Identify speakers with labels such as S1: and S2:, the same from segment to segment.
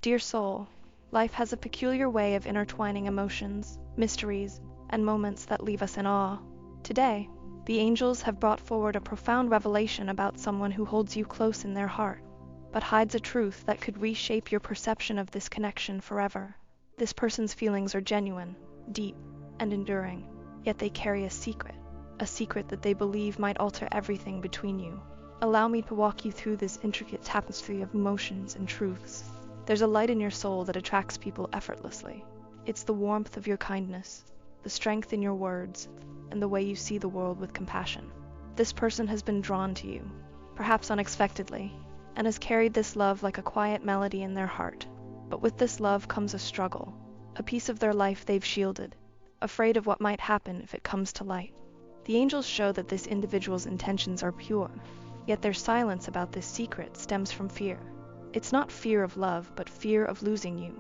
S1: Dear soul, life has a peculiar way of intertwining emotions, mysteries, and moments that leave us in awe. Today, the angels have brought forward a profound revelation about someone who holds you close in their heart, but hides a truth that could reshape your perception of this connection forever. This person's feelings are genuine, deep, and enduring, yet they carry a secret that they believe might alter everything between you. Allow me to walk you through this intricate tapestry of emotions and truths. There's a light in your soul that attracts people effortlessly. It's the warmth of your kindness, the strength in your words, and the way you see the world with compassion. This person has been drawn to you, perhaps unexpectedly, and has carried this love like a quiet melody in their heart. But with this love comes a struggle, a piece of their life they've shielded, afraid of what might happen if it comes to light. The angels show that this individual's intentions are pure, yet their silence about this secret stems from fear. It's not fear of love, but fear of losing you.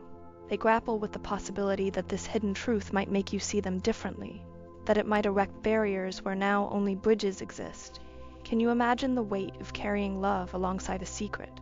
S1: They grapple with the possibility that this hidden truth might make you see them differently, that it might erect barriers where now only bridges exist. Can you imagine the weight of carrying love alongside a secret,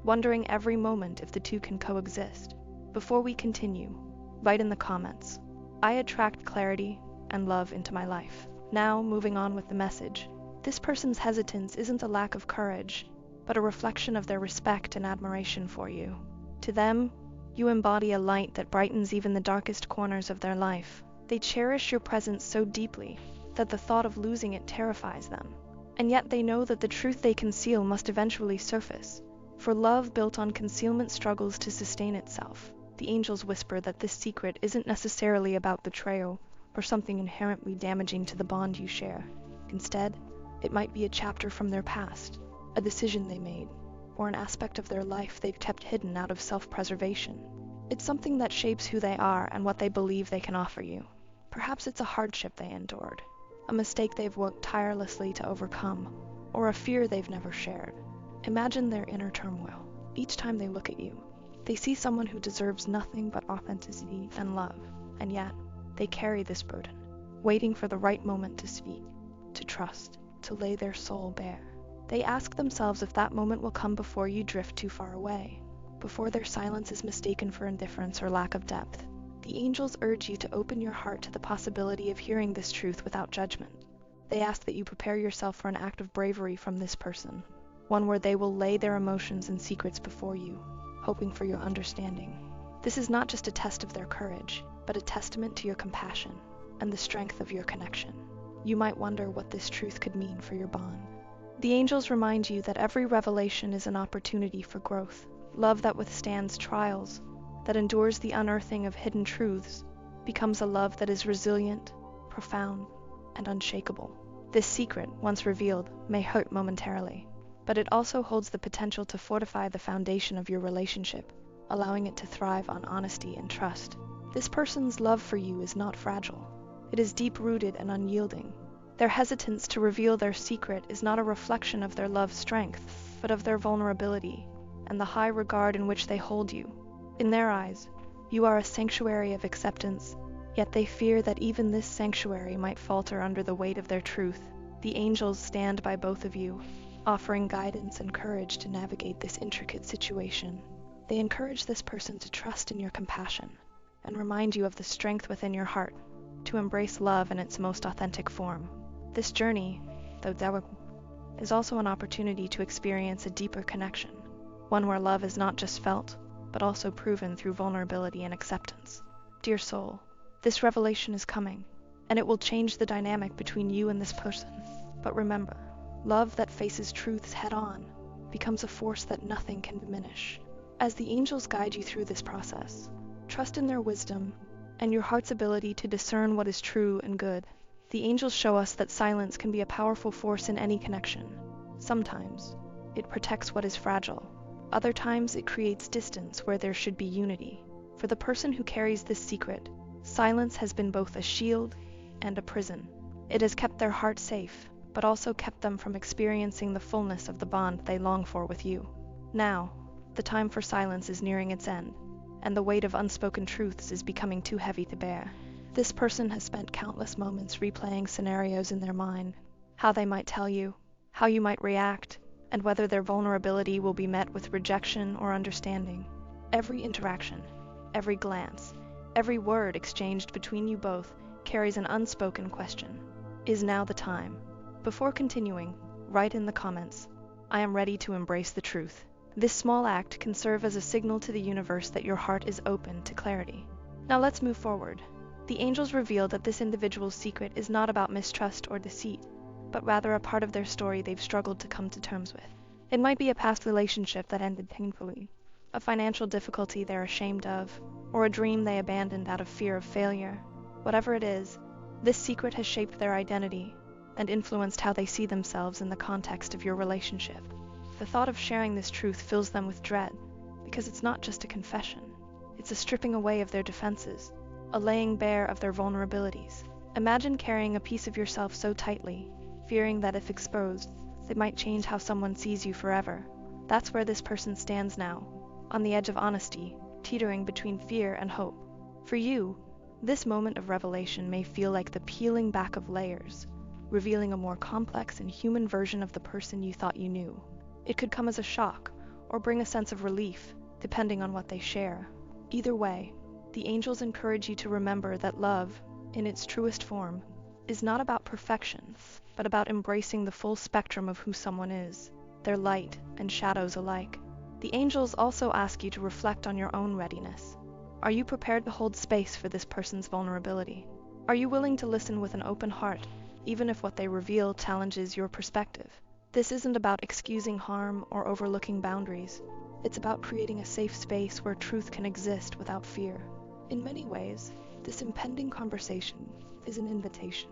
S1: wondering every moment if the two can coexist? Before we continue, write in the comments, "I attract clarity and love into my life." Now, moving on with the message. This person's hesitance isn't a lack of courage, but a reflection of their respect and admiration for you. To them, you embody a light that brightens even the darkest corners of their life. They cherish your presence so deeply that the thought of losing it terrifies them. And yet they know that the truth they conceal must eventually surface. For love built on concealment struggles to sustain itself. The angels whisper that this secret isn't necessarily about betrayal or something inherently damaging to the bond you share. Instead, it might be a chapter from their past, a decision they made, or an aspect of their life they've kept hidden out of self-preservation. It's something that shapes who they are and what they believe they can offer you. Perhaps it's a hardship they endured, a mistake they've worked tirelessly to overcome, or a fear they've never shared. Imagine their inner turmoil. Each time they look at you, they see someone who deserves nothing but authenticity and love, and yet they carry this burden, waiting for the right moment to speak, to trust, to lay their soul bare. They ask themselves if that moment will come before you drift too far away, before their silence is mistaken for indifference or lack of depth. The angels urge you to open your heart to the possibility of hearing this truth without judgment. They ask that you prepare yourself for an act of bravery from this person, one where they will lay their emotions and secrets before you, hoping for your understanding. This is not just a test of their courage, but a testament to your compassion and the strength of your connection. You might wonder what this truth could mean for your bond. The angels remind you that every revelation is an opportunity for growth. Love that withstands trials, that endures the unearthing of hidden truths, becomes a love that is resilient, profound, and unshakable. This secret, once revealed, may hurt momentarily, but it also holds the potential to fortify the foundation of your relationship, allowing it to thrive on honesty and trust. This person's love for you is not fragile. It is deep-rooted and unyielding. Their hesitance to reveal their secret is not a reflection of their love's strength, but of their vulnerability and the high regard in which they hold you. In their eyes, you are a sanctuary of acceptance, yet they fear that even this sanctuary might falter under the weight of their truth. The angels stand by both of you, offering guidance and courage to navigate this intricate situation. They encourage this person to trust in your compassion and remind you of the strength within your heart to embrace love in its most authentic form. This journey, though difficult, is also an opportunity to experience a deeper connection, one where love is not just felt, but also proven through vulnerability and acceptance. Dear soul, this revelation is coming, and it will change the dynamic between you and this person. But remember, love that faces truths head-on becomes a force that nothing can diminish. As the angels guide you through this process, trust in their wisdom and your heart's ability to discern what is true and good. The angels show us that silence can be a powerful force in any connection. Sometimes, it protects what is fragile. Other times, it creates distance where there should be unity. For the person who carries this secret, silence has been both a shield and a prison. It has kept their heart safe, but also kept them from experiencing the fullness of the bond they long for with you. Now, the time for silence is nearing its end, and the weight of unspoken truths is becoming too heavy to bear. This person has spent countless moments replaying scenarios in their mind, how they might tell you, how you might react, and whether their vulnerability will be met with rejection or understanding. Every interaction, every glance, every word exchanged between you both carries an unspoken question. Is now the time? Before continuing, write in the comments, "I am ready to embrace the truth." This small act can serve as a signal to the universe that your heart is open to clarity. Now let's move forward. The angels reveal that this individual's secret is not about mistrust or deceit, but rather a part of their story they've struggled to come to terms with. It might be a past relationship that ended painfully, a financial difficulty they're ashamed of, or a dream they abandoned out of fear of failure. Whatever it is, this secret has shaped their identity and influenced how they see themselves in the context of your relationship. The thought of sharing this truth fills them with dread, because it's not just a confession. It's a stripping away of their defenses, a laying bare of their vulnerabilities. Imagine carrying a piece of yourself so tightly, fearing that if exposed, it might change how someone sees you forever. That's where this person stands now, on the edge of honesty, teetering between fear and hope. For you, this moment of revelation may feel like the peeling back of layers, revealing a more complex and human version of the person you thought you knew. It could come as a shock, or bring a sense of relief, depending on what they share. Either way, the angels encourage you to remember that love, in its truest form, is not about perfection, but about embracing the full spectrum of who someone is, their light and shadows alike. The angels also ask you to reflect on your own readiness. Are you prepared to hold space for this person's vulnerability? Are you willing to listen with an open heart, even if what they reveal challenges your perspective? This isn't about excusing harm or overlooking boundaries. It's about creating a safe space where truth can exist without fear. In many ways, this impending conversation is an invitation.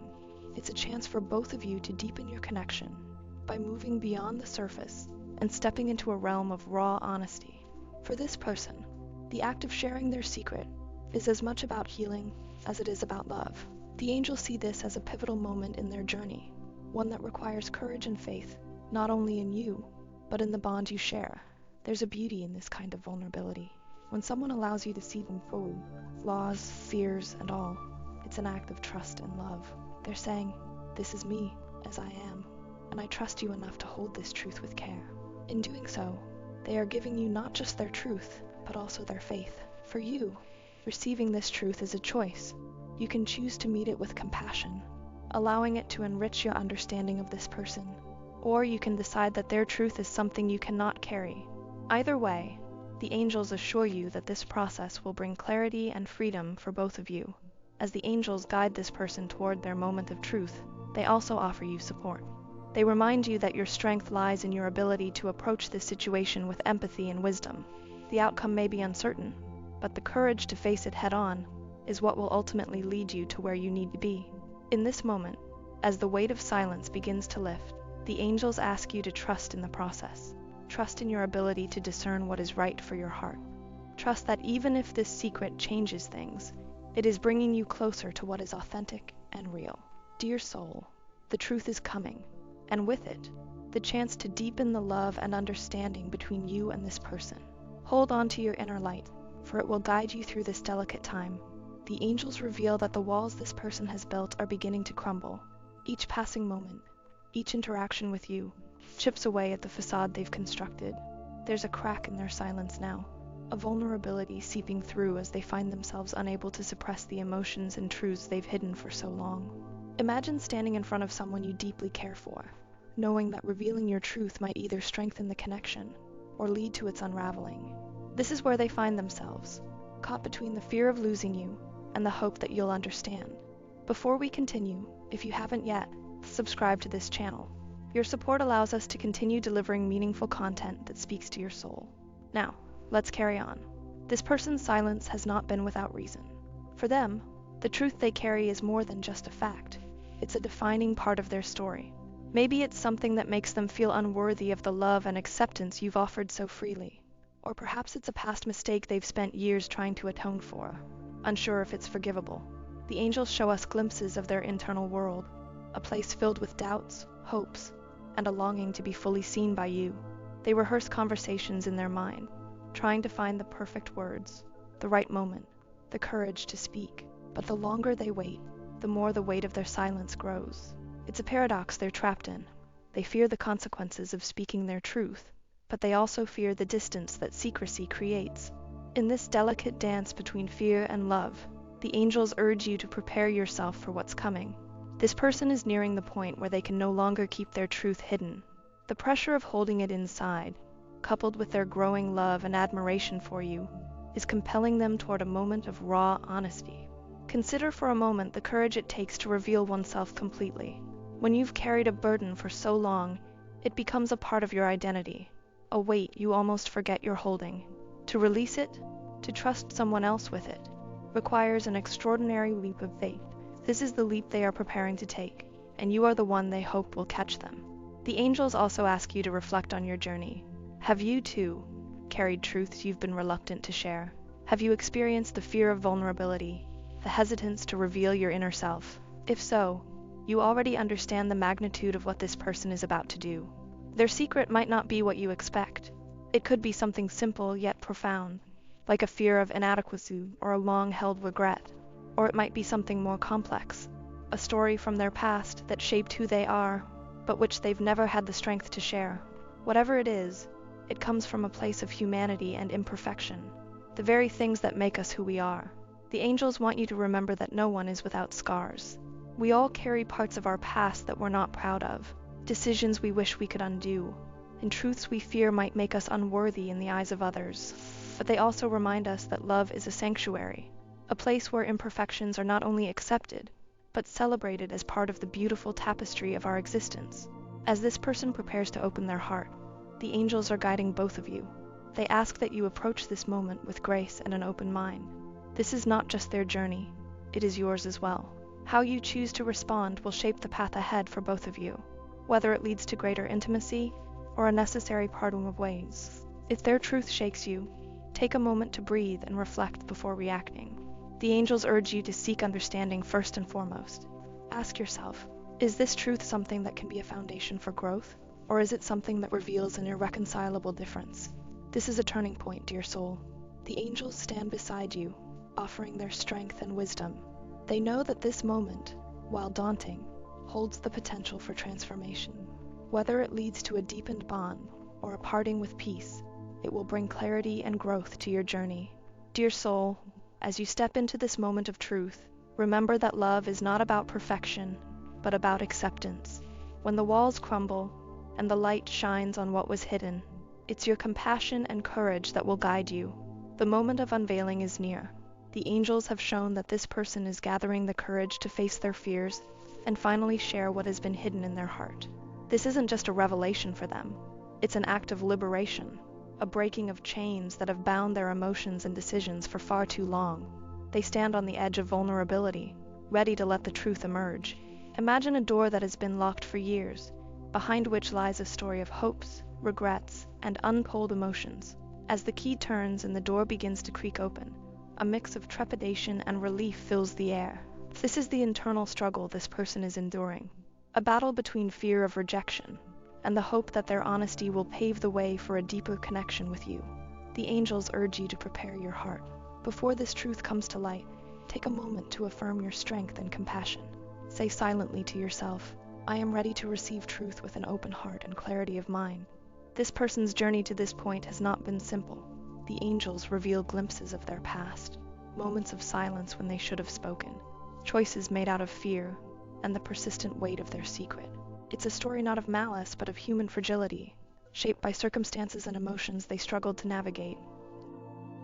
S1: It's a chance for both of you to deepen your connection by moving beyond the surface and stepping into a realm of raw honesty. For this person, the act of sharing their secret is as much about healing as it is about love. The angels see this as a pivotal moment in their journey, one that requires courage and faith, not only in you, but in the bond you share. There's a beauty in this kind of vulnerability. When someone allows you to see them fully, flaws, fears, and all, it's an act of trust and love. They're saying, "This is me, as I am, and I trust you enough to hold this truth with care." In doing so, they are giving you not just their truth, but also their faith. For you, receiving this truth is a choice. You can choose to meet it with compassion, allowing it to enrich your understanding of this person, or you can decide that their truth is something you cannot carry. Either way, the angels assure you that this process will bring clarity and freedom for both of you. As the angels guide this person toward their moment of truth, they also offer you support. They remind you that your strength lies in your ability to approach this situation with empathy and wisdom. The outcome may be uncertain, but the courage to face it head-on is what will ultimately lead you to where you need to be. In this moment, as the weight of silence begins to lift, the angels ask you to trust in the process. Trust in your ability to discern what is right for your heart. Trust that even if this secret changes things, it is bringing you closer to what is authentic and real. Dear soul, the truth is coming, and with it, the chance to deepen the love and understanding between you and this person. Hold on to your inner light, for it will guide you through this delicate time. The angels reveal that the walls this person has built are beginning to crumble. Each passing moment, each interaction with you, chips away at the facade they've constructed. There's a crack in their silence now, a vulnerability seeping through as they find themselves unable to suppress the emotions and truths they've hidden for so long. Imagine standing in front of someone you deeply care for, knowing that revealing your truth might either strengthen the connection or lead to its unraveling. This is where they find themselves, caught between the fear of losing you and the hope that you'll understand. Before we continue, if you haven't yet, subscribe to this channel. Your support allows us to continue delivering meaningful content that speaks to your soul. Now, let's carry on. This person's silence has not been without reason. For them, the truth they carry is more than just a fact. It's a defining part of their story. Maybe it's something that makes them feel unworthy of the love and acceptance you've offered so freely. Or perhaps it's a past mistake they've spent years trying to atone for, unsure if it's forgivable. The angels show us glimpses of their internal world, a place filled with doubts, hopes, and a longing to be fully seen by you. They rehearse conversations in their mind, trying to find the perfect words, the right moment, the courage to speak. But the longer they wait, the more the weight of their silence grows. It's a paradox they're trapped in. They fear the consequences of speaking their truth, but they also fear the distance that secrecy creates. In this delicate dance between fear and love, the angels urge you to prepare yourself for what's coming. This person is nearing the point where they can no longer keep their truth hidden. The pressure of holding it inside, coupled with their growing love and admiration for you, is compelling them toward a moment of raw honesty. Consider for a moment the courage it takes to reveal oneself completely. When you've carried a burden for so long, it becomes a part of your identity, a weight you almost forget you're holding. To release it, to trust someone else with it, requires an extraordinary leap of faith. This is the leap they are preparing to take, and you are the one they hope will catch them. The angels also ask you to reflect on your journey. Have you, too, carried truths you've been reluctant to share? Have you experienced the fear of vulnerability, the hesitance to reveal your inner self? If so, you already understand the magnitude of what this person is about to do. Their secret might not be what you expect. It could be something simple yet profound, like a fear of inadequacy or a long-held regret. Or it might be something more complex, a story from their past that shaped who they are, but which they've never had the strength to share. Whatever it is, it comes from a place of humanity and imperfection, the very things that make us who we are. The angels want you to remember that no one is without scars. We all carry parts of our past that we're not proud of, decisions we wish we could undo, and truths we fear might make us unworthy in the eyes of others. But they also remind us that love is a sanctuary, a place where imperfections are not only accepted, but celebrated as part of the beautiful tapestry of our existence. As this person prepares to open their heart, the angels are guiding both of you. They ask that you approach this moment with grace and an open mind. This is not just their journey, it is yours as well. How you choose to respond will shape the path ahead for both of you, whether it leads to greater intimacy or a necessary parting of ways. If their truth shakes you, take a moment to breathe and reflect before reacting. The angels urge you to seek understanding first and foremost. Ask yourself, is this truth something that can be a foundation for growth, or is it something that reveals an irreconcilable difference? This is a turning point, dear soul. The angels stand beside you, offering their strength and wisdom. They know that this moment, while daunting, holds the potential for transformation. Whether it leads to a deepened bond or a parting with peace, it will bring clarity and growth to your journey. Dear soul, as you step into this moment of truth, remember that love is not about perfection, but about acceptance. When the walls crumble and the light shines on what was hidden, it's your compassion and courage that will guide you. The moment of unveiling is near. The angels have shown that this person is gathering the courage to face their fears and finally share what has been hidden in their heart. This isn't just a revelation for them. It's an act of liberation, a breaking of chains that have bound their emotions and decisions for far too long. They stand on the edge of vulnerability, ready to let the truth emerge. Imagine a door that has been locked for years, behind which lies a story of hopes, regrets, and untold emotions. As the key turns and the door begins to creak open, a mix of trepidation and relief fills the air. This is the internal struggle this person is enduring, a battle between fear of rejection and the hope that their honesty will pave the way for a deeper connection with you. The angels urge you to prepare your heart. Before this truth comes to light, take a moment to affirm your strength and compassion. Say silently to yourself, I am ready to receive truth with an open heart and clarity of mind. This person's journey to this point has not been simple. The angels reveal glimpses of their past, moments of silence when they should have spoken, choices made out of fear, and the persistent weight of their secret. It's a story not of malice, but of human fragility, shaped by circumstances and emotions they struggled to navigate.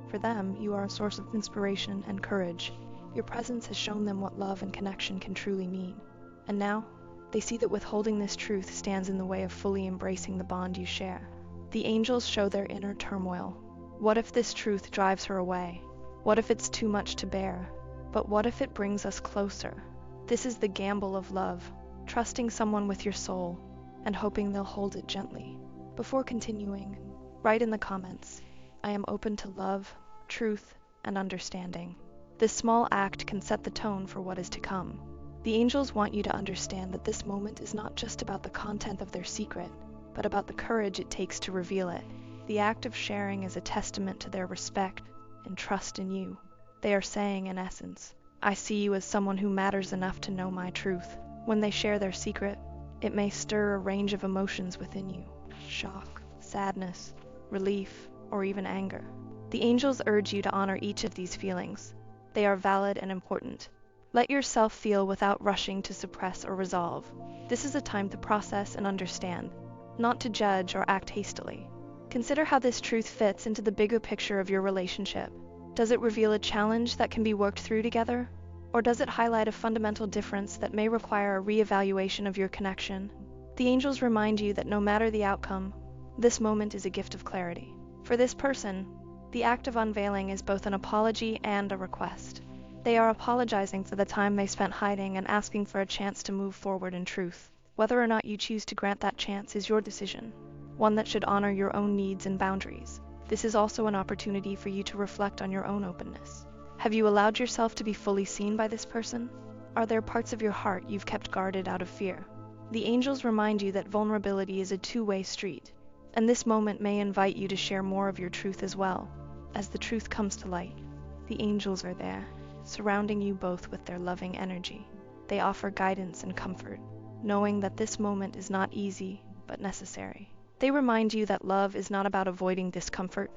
S1: For them, you are a source of inspiration and courage. Your presence has shown them what love and connection can truly mean. And now, they see that withholding this truth stands in the way of fully embracing the bond you share. The angels show their inner turmoil. What if this truth drives her away? What if it's too much to bear? But what if it brings us closer? This is the gamble of love, trusting someone with your soul and hoping they'll hold it gently. Before continuing, write in the comments, I am open to love, truth, and understanding. This small act can set the tone for what is to come. The angels want you to understand that this moment is not just about the content of their secret, but about the courage it takes to reveal it. The act of sharing is a testament to their respect and trust in you. They are saying, in essence, I see you as someone who matters enough to know my truth. When they share their secret, it may stir a range of emotions within you: shock, sadness, relief, or even anger. The angels urge you to honor each of these feelings. They are valid and important. Let yourself feel without rushing to suppress or resolve. This is a time to process and understand, not to judge or act hastily. Consider how this truth fits into the bigger picture of your relationship. Does it reveal a challenge that can be worked through together? Or does it highlight a fundamental difference that may require a re-evaluation of your connection? The angels remind you that no matter the outcome, this moment is a gift of clarity. For this person, the act of unveiling is both an apology and a request. They are apologizing for the time they spent hiding and asking for a chance to move forward in truth. Whether or not you choose to grant that chance is your decision, one that should honor your own needs and boundaries. This is also an opportunity for you to reflect on your own openness. Have you allowed yourself to be fully seen by this person? Are there parts of your heart you've kept guarded out of fear? The angels remind you that vulnerability is a two-way street, and this moment may invite you to share more of your truth as well. As the truth comes to light, the angels are there, surrounding you both with their loving energy. They offer guidance and comfort, knowing that this moment is not easy, but necessary. They remind you that love is not about avoiding discomfort,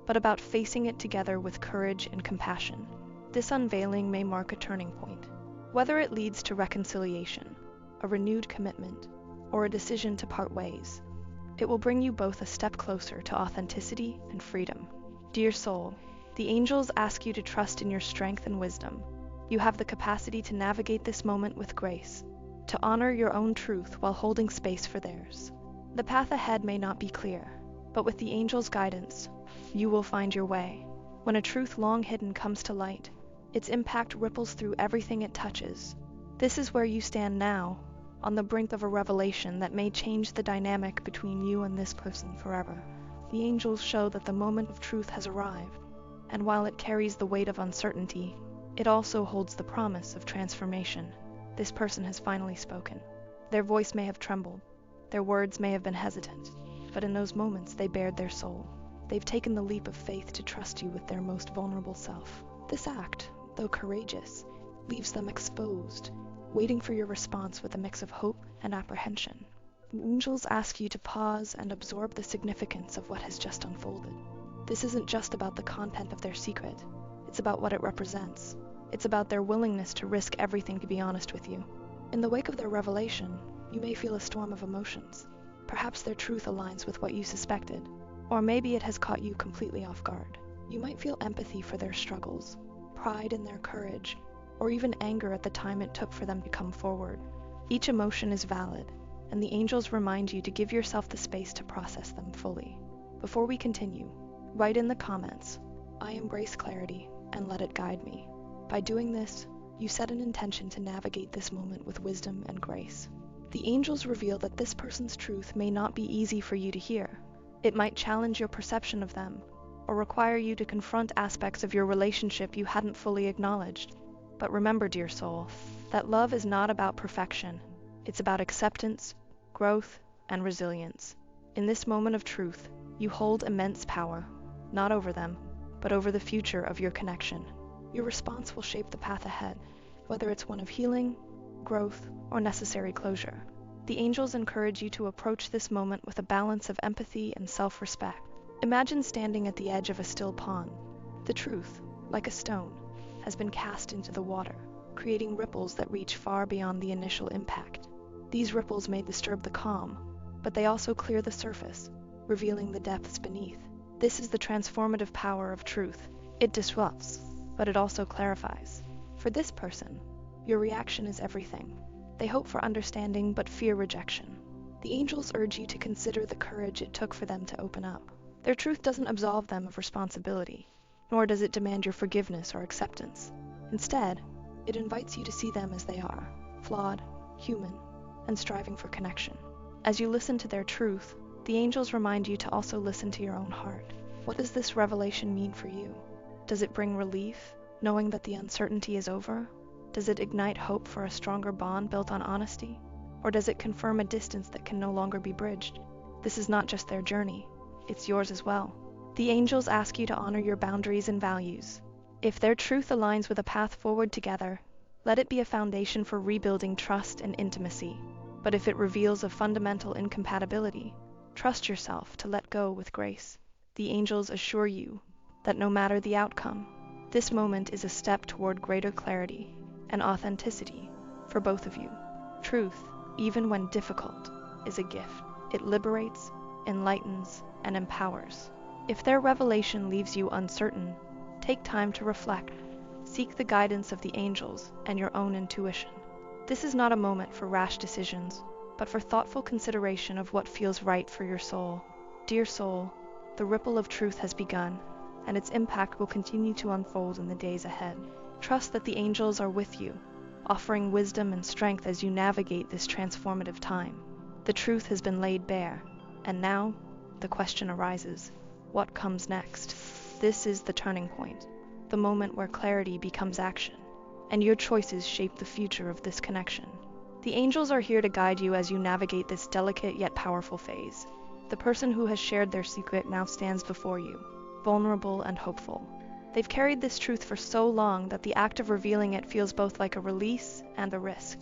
S1: but about facing it together with courage and compassion. This unveiling may mark a turning point, whether it leads to reconciliation, a renewed commitment, or a decision to part ways. It will bring you both a step closer to authenticity and freedom. Dear soul, the angels ask you to trust in your strength and wisdom. You have the capacity to navigate this moment with grace, to honor your own truth while holding space for theirs. The path ahead may not be clear, but with the angels' guidance, you will find your way. When a truth long hidden comes to light, its impact ripples through everything it touches. This is where you stand now, on the brink of a revelation that may change the dynamic between you and this person forever. The angels show that the moment of truth has arrived, and while it carries the weight of uncertainty, it also holds the promise of transformation. This person has finally spoken. Their voice may have trembled, their words may have been hesitant, but in those moments they bared their soul. They've taken the leap of faith to trust you with their most vulnerable self. This act, though courageous, leaves them exposed, waiting for your response with a mix of hope and apprehension. The angels ask you to pause and absorb the significance of what has just unfolded. This isn't just about the content of their secret, it's about what it represents. It's about their willingness to risk everything to be honest with you. In the wake of their revelation, you may feel a storm of emotions. Perhaps their truth aligns with what you suspected, or maybe it has caught you completely off guard. You might feel empathy for their struggles, pride in their courage, or even anger at the time it took for them to come forward. Each emotion is valid, and the angels remind you to give yourself the space to process them fully. Before we continue, write in the comments, "I embrace clarity and let it guide me." By doing this, you set an intention to navigate this moment with wisdom and grace. The angels reveal that this person's truth may not be easy for you to hear. It might challenge your perception of them, or require you to confront aspects of your relationship you hadn't fully acknowledged. But remember, dear soul, that love is not about perfection. It's about acceptance, growth, and resilience. In this moment of truth, you hold immense power, not over them, but over the future of your connection. Your response will shape the path ahead, whether it's one of healing, growth, or necessary closure. The angels encourage you to approach this moment with a balance of empathy and self-respect. Imagine standing at the edge of a still pond. The truth, like a stone, has been cast into the water, creating ripples that reach far beyond the initial impact. These ripples may disturb the calm, but they also clear the surface, revealing the depths beneath. This is the transformative power of truth. It disrupts, but it also clarifies. For this person, your reaction is everything. They hope for understanding but fear rejection. The angels urge you to consider the courage it took for them to open up. Their truth doesn't absolve them of responsibility, nor does it demand your forgiveness or acceptance. Instead, it invites you to see them as they are, flawed, human, and striving for connection. As you listen to their truth, the angels remind you to also listen to your own heart. What does this revelation mean for you? Does it bring relief, knowing that the uncertainty is over? Does it ignite hope for a stronger bond built on honesty? Or does it confirm a distance that can no longer be bridged? This is not just their journey, it's yours as well. The angels ask you to honor your boundaries and values. If their truth aligns with a path forward together, let it be a foundation for rebuilding trust and intimacy. But if it reveals a fundamental incompatibility, trust yourself to let go with grace. The angels assure you that no matter the outcome, this moment is a step toward greater clarity and authenticity for both of you. Truth, even when difficult, is a gift. It liberates, enlightens, and empowers. If their revelation leaves you uncertain, take time to reflect. Seek the guidance of the angels and your own intuition. This is not a moment for rash decisions, but for thoughtful consideration of what feels right for your soul. Dear soul, the ripple of truth has begun, and its impact will continue to unfold in the days ahead. Trust that the angels are with you, offering wisdom and strength as you navigate this transformative time. The truth has been laid bare, and now the question arises, what comes next? This is the turning point, the moment where clarity becomes action, and your choices shape the future of this connection. The angels are here to guide you as you navigate this delicate yet powerful phase. The person who has shared their secret now stands before you, vulnerable and hopeful. They've carried this truth for so long that the act of revealing it feels both like a release and a risk.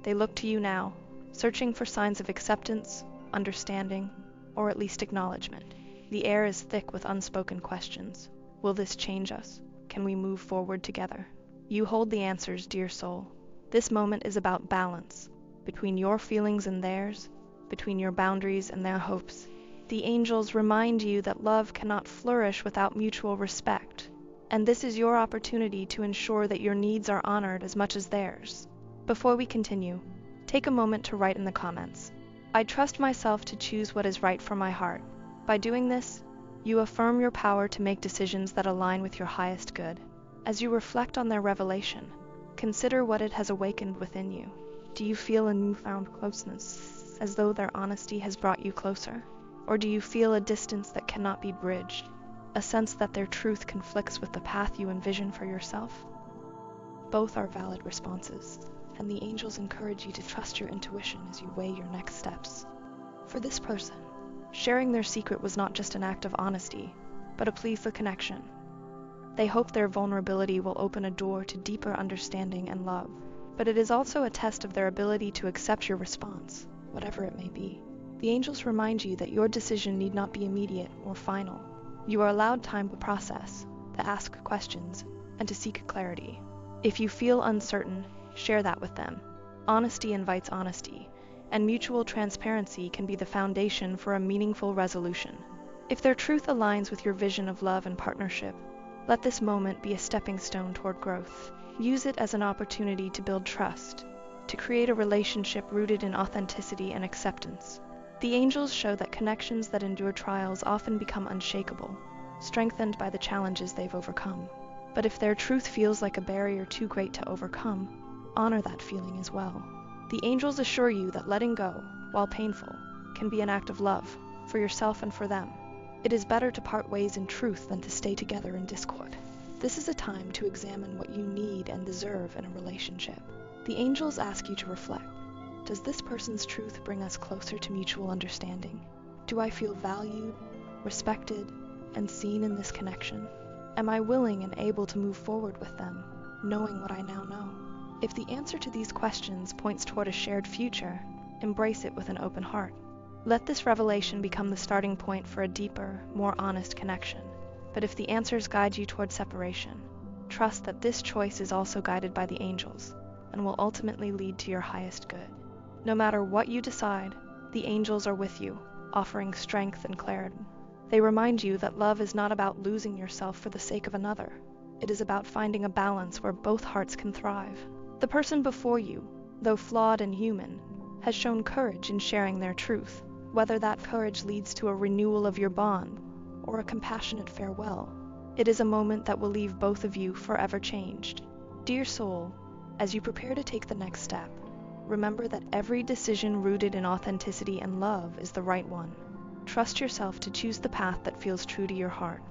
S1: They look to you now, searching for signs of acceptance, understanding, or at least acknowledgement. The air is thick with unspoken questions. Will this change us? Can we move forward together? You hold the answers, dear soul. This moment is about balance, between your feelings and theirs, between your boundaries and their hopes. The angels remind you that love cannot flourish without mutual respect, and this is your opportunity to ensure that your needs are honored as much as theirs. Before we continue, take a moment to write in the comments, "I trust myself to choose what is right for my heart." By doing this, you affirm your power to make decisions that align with your highest good. As you reflect on their revelation, consider what it has awakened within you. Do you feel a newfound closeness, as though their honesty has brought you closer? Or do you feel a distance that cannot be bridged, a sense that their truth conflicts with the path you envision for yourself? Both are valid responses, and the angels encourage you to trust your intuition as you weigh your next steps. For this person, sharing their secret was not just an act of honesty, but a plea for connection. They hope their vulnerability will open a door to deeper understanding and love, but it is also a test of their ability to accept your response, whatever it may be. The angels remind you that your decision need not be immediate or final. You are allowed time to process, to ask questions, and to seek clarity. If you feel uncertain, share that with them. Honesty invites honesty, and mutual transparency can be the foundation for a meaningful resolution. If their truth aligns with your vision of love and partnership, let this moment be a stepping stone toward growth. Use it as an opportunity to build trust, to create a relationship rooted in authenticity and acceptance. The angels show that connections that endure trials often become unshakable, strengthened by the challenges they've overcome. But if their truth feels like a barrier too great to overcome, honor that feeling as well. The angels assure you that letting go, while painful, can be an act of love, for yourself and for them. It is better to part ways in truth than to stay together in discord. This is a time to examine what you need and deserve in a relationship. The angels ask you to reflect. Does this person's truth bring us closer to mutual understanding? Do I feel valued, respected, and seen in this connection? Am I willing and able to move forward with them, knowing what I now know? If the answer to these questions points toward a shared future, embrace it with an open heart. Let this revelation become the starting point for a deeper, more honest connection. But if the answers guide you toward separation, trust that this choice is also guided by the angels and will ultimately lead to your highest good. No matter what you decide, the angels are with you, offering strength and clarity. They remind you that love is not about losing yourself for the sake of another. It is about finding a balance where both hearts can thrive. The person before you, though flawed and human, has shown courage in sharing their truth. Whether that courage leads to a renewal of your bond or a compassionate farewell, it is a moment that will leave both of you forever changed. Dear soul, as you prepare to take the next step, remember that every decision rooted in authenticity and love is the right one. Trust yourself to choose the path that feels true to your heart.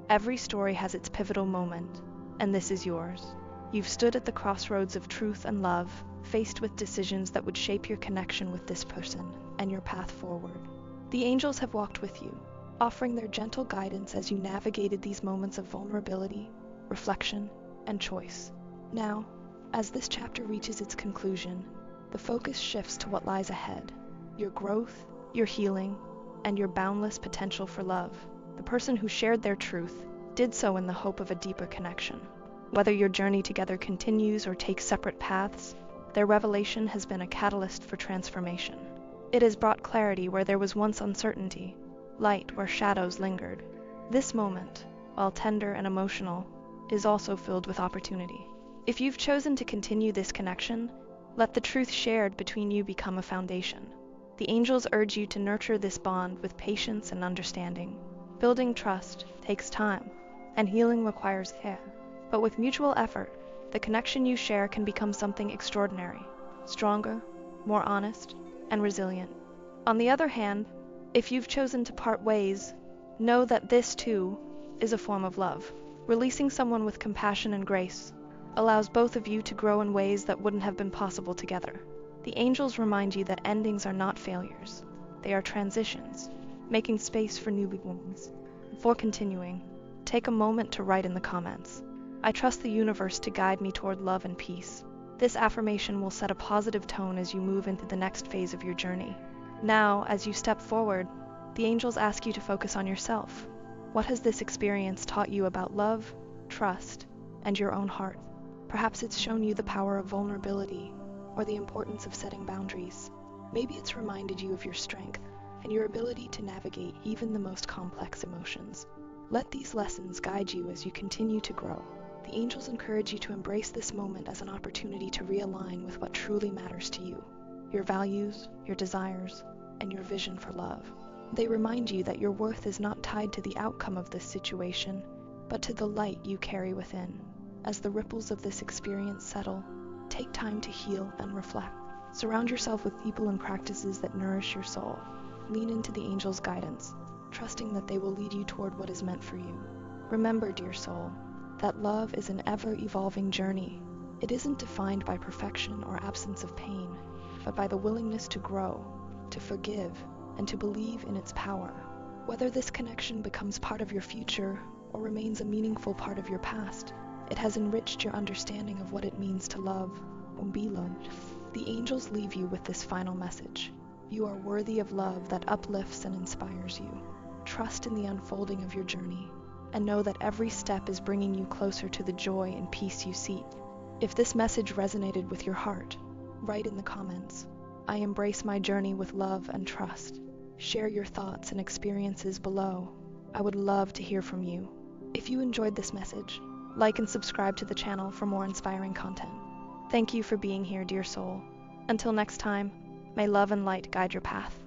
S1: Every story has its pivotal moment, and this is yours. You've stood at the crossroads of truth and love, faced with decisions that would shape your connection with this person and your path forward. The angels have walked with you, offering their gentle guidance as you navigated these moments of vulnerability, reflection, and choice. Now, as this chapter reaches its conclusion, the focus shifts to what lies ahead: your growth, your healing, and your boundless potential for love. The person who shared their truth, did so in the hope of a deeper connection. Whether your journey together continues or takes separate paths, their revelation has been a catalyst for transformation. It has brought clarity where there was once uncertainty, light where shadows lingered. This moment, while tender and emotional, is also filled with opportunity. If you've chosen to continue this connection, let the truth shared between you become a foundation. The angels urge you to nurture this bond with patience and understanding. Building trust takes time, and healing requires care. But with mutual effort, the connection you share can become something extraordinary, stronger, more honest, and resilient. On the other hand, if you've chosen to part ways, know that this, too, is a form of love. Releasing someone with compassion and grace allows both of you to grow in ways that wouldn't have been possible together. The angels remind you that endings are not failures. They are transitions, making space for new beginnings. Before continuing, take a moment to write in the comments, "I trust the universe to guide me toward love and peace." This affirmation will set a positive tone as you move into the next phase of your journey. Now, as you step forward, the angels ask you to focus on yourself. What has this experience taught you about love, trust, and your own heart? Perhaps it's shown you the power of vulnerability or the importance of setting boundaries. Maybe it's reminded you of your strength and your ability to navigate even the most complex emotions. Let these lessons guide you as you continue to grow. The angels encourage you to embrace this moment as an opportunity to realign with what truly matters to you, your values, your desires, and your vision for love. They remind you that your worth is not tied to the outcome of this situation, but to the light you carry within. As the ripples of this experience settle, take time to heal and reflect. Surround yourself with people and practices that nourish your soul. Lean into the angels' guidance, trusting that they will lead you toward what is meant for you. Remember, dear soul, that love is an ever-evolving journey. It isn't defined by perfection or absence of pain, but by the willingness to grow, to forgive, and to believe in its power. Whether this connection becomes part of your future or remains a meaningful part of your past, it has enriched your understanding of what it means to love and be loved. The angels leave you with this final message. You are worthy of love that uplifts and inspires you. Trust in the unfolding of your journey, and know that every step is bringing you closer to the joy and peace you seek. If this message resonated with your heart, write in the comments, "I embrace my journey with love and trust." Share your thoughts and experiences below. I would love to hear from you. If you enjoyed this message, like and subscribe to the channel for more inspiring content. Thank you for being here, dear soul. Until next time, may love and light guide your path.